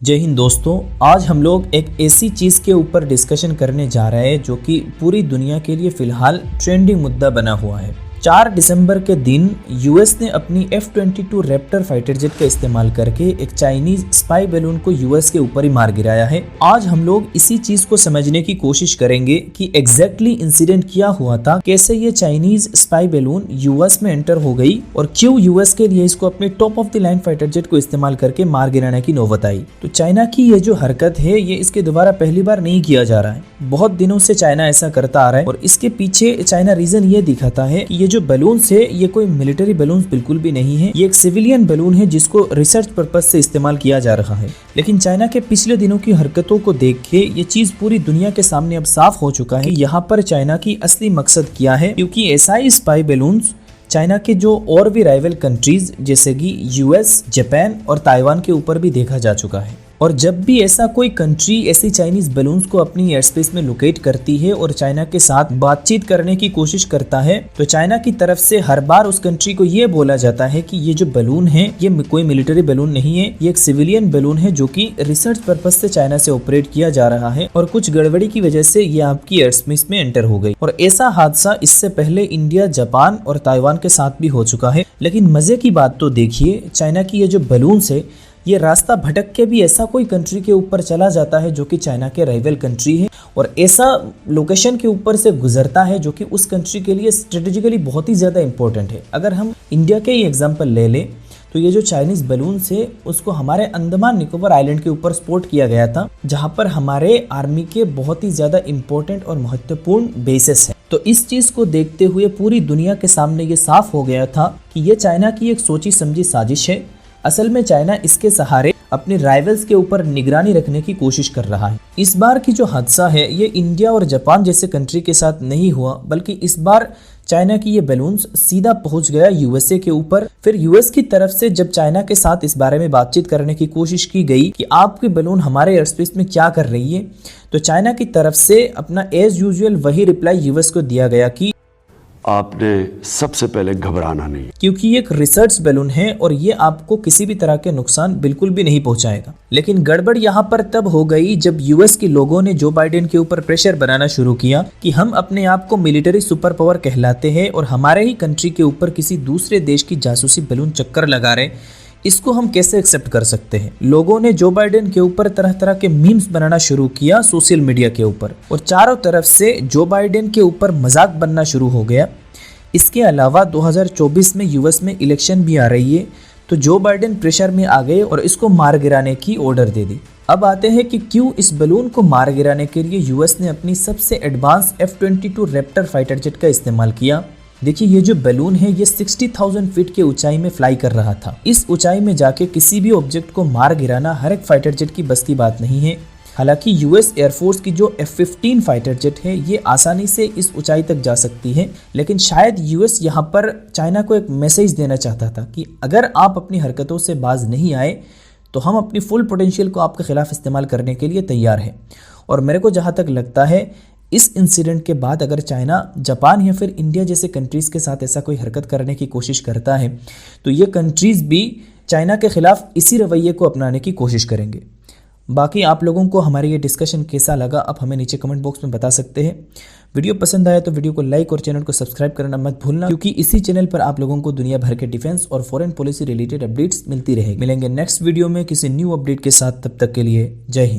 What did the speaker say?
जय हिंद दोस्तों। आज हम लोग एक ऐसी चीज़ के ऊपर डिस्कशन करने जा रहे हैं जो कि पूरी दुनिया के लिए फिलहाल ट्रेंडिंग मुद्दा बना हुआ है। 4 दिसंबर के दिन यूएस ने अपनी F-22 रैप्टर फाइटर जेट का इस्तेमाल करके एक चाइनीज स्पाई बैलून को यूएस के ऊपर ही मार गिराया है। आज हम लोग इसी चीज को समझने की कोशिश करेंगे कि एग्जैक्टली इंसिडेंट क्या हुआ था, कैसे ये चाइनीज स्पाई बैलून यूएस में एंटर हो गई और क्यों यूएस के लिए इसको अपने top of the line fighter jet को इस्तेमाल करके मार गिराने की नौबत आई। तो चाइना की ये जो हरकत है ये इसके दोबारा पहली बार नहीं किया जा रहा है, बहुत दिनों से चाइना ऐसा करता आ रहा है और इसके पीछे चाइना रीजन ये दिखाता है कि ये जो बैलून है ये कोई मिलिट्री बैलून बिल्कुल भी नहीं है, ये एक सिविलियन बैलून है जिसको रिसर्च पर्पज से इस्तेमाल किया जा रहा है। लेकिन चाइना के पिछले दिनों की हरकतों को देख के ये चीज पूरी दुनिया के सामने अब साफ हो चुका है कि यहाँ पर चाइना की असली मकसद क्या है, क्योंकि ऐसा ही स्पाई बैलून चाइना के जो और भी राइवल कंट्रीज जैसे कि यूएस, जापान और ताइवान के ऊपर भी देखा जा चुका है। और जब भी ऐसा कोई कंट्री ऐसी चाइनीज बैलून्स को अपनी एयर स्पेस में लोकेट करती है और चाइना के साथ बातचीत करने की कोशिश करता है तो चाइना की तरफ से हर बार उस कंट्री को ये बोला जाता है कि ये जो बैलून है ये कोई मिलिट्री बैलून नहीं है, ये एक सिविलियन बैलून है जो कि रिसर्च पर्पज से चाइना से ऑपरेट किया जा रहा है और कुछ गड़बड़ी की वजह से ये आपकी एयर स्पेस में एंटर हो गई। और ऐसा हादसा इससे पहले इंडिया, जापान और ताइवान के साथ भी हो चुका है। लेकिन मजे की बात तो देखिए, चाइना की ये जो बैलून है ये रास्ता भटक के भी ऐसा कोई कंट्री के ऊपर चला जाता है जो कि चाइना के राइवल कंट्री है और ऐसा लोकेशन के ऊपर से गुजरता है जो कि उस कंट्री के लिए स्ट्रेटेजिकली बहुत ही ज़्यादा इंपॉर्टेंट है। अगर हम इंडिया के ही एग्जांपल ले लें तो ये जो चाइनीज बैलून है उसको हमारे अंडमान निकोबार आइलैंड के ऊपर स्पॉट किया गया था, जहां पर हमारे आर्मी के बहुत ही ज़्यादा इंपॉर्टेंट और महत्वपूर्ण बेसेस है। तो इस चीज़ को देखते हुए पूरी दुनिया के सामने ये साफ हो गया था कि ये चाइना की एक सोची समझी साजिश है। असल में चाइना इसके सहारे अपने राइवल्स के ऊपर निगरानी रखने की कोशिश कर रहा है। इस बार की जो हादसा है ये इंडिया और जापान जैसे कंट्री के साथ नहीं हुआ, बल्कि इस बार चाइना की ये बैलून्स सीधा पहुंच गया यूएसए के ऊपर। फिर यूएस की तरफ से जब चाइना के साथ इस बारे में बातचीत करने की कोशिश की गई कि आपकी बैलून हमारे एयर स्पेस में क्या कर रही है, तो चाइना की तरफ से अपना एज यूजुअल वही रिप्लाई यूएस को दिया गया कि आपने सबसे पहले घबराना नहीं, क्योंकि ये एक रिसर्च बैलून है और ये आपको किसी भी तरह के नुकसान बिल्कुल भी नहीं पहुंचाएगा। लेकिन गड़बड़ यहाँ पर तब हो गई जब यूएस के लोगों ने जो बाइडेन के ऊपर प्रेशर बनाना शुरू किया कि हम अपने आप को मिलिट्री सुपर पावर कहलाते हैं और हमारे ही कंट्री के ऊपर किसी दूसरे देश की जासूसी बैलून चक्कर लगा रहे, इसको हम कैसे एक्सेप्ट कर सकते हैं। लोगों ने जो बाइडेन के ऊपर तरह तरह के मीम्स बनाना शुरू किया सोशल मीडिया के ऊपर और चारों तरफ से जो बाइडेन के ऊपर मजाक बनना शुरू हो गया। इसके अलावा 2024 में यूएस में इलेक्शन भी आ रही है, तो जो बाइडेन प्रेशर में आ गए और इसको मार गिराने की ऑर्डर दे दी। अब आते हैं कि क्यों इस बैलून को मार गिराने के लिए यूएस ने अपनी सबसे advance F-22 Raptor fighter jet का इस्तेमाल किया। देखिए, ये जो बैलून है ये 60,000 फीट के ऊंचाई में फ्लाई कर रहा था। इस ऊंचाई में जाके किसी भी ऑब्जेक्ट को मार गिराना हर एक फाइटर जेट की बस की बात नहीं है। हालांकि यूएस एयरफोर्स की जो F-15 फाइटर जेट है ये आसानी से इस ऊंचाई तक जा सकती है, लेकिन शायद यूएस यहाँ पर चाइना को एक मैसेज देना चाहता था कि अगर आप अपनी हरकतों से बाज नहीं आए तो हम अपनी फुल पोटेंशियल को आपके खिलाफ इस्तेमाल करने के लिए तैयार हैं। और मेरे को जहाँ तक लगता है इस इंसिडेंट के बाद अगर चाइना, जापान या फिर इंडिया जैसे कंट्रीज़ के साथ ऐसा कोई हरकत करने की कोशिश करता है तो ये कंट्रीज़ भी चाइना के खिलाफ इसी रवैये को अपनाने की कोशिश करेंगे। बाकी आप लोगों को हमारी ये डिस्कशन कैसा लगा आप हमें नीचे कमेंट बॉक्स में बता सकते हैं। वीडियो पसंद आया तो वीडियो को लाइक और चैनल को सब्सक्राइब करना मत भूलना, क्योंकि इसी चैनल पर आप लोगों को दुनिया भर के डिफेंस और फॉरेन पॉलिसी रिलेटेड अपडेट्स मिलती रहेगी। मिलेंगे नेक्स्ट वीडियो में किसी न्यू अपडेट के साथ, तब तक के लिए जय हिंद।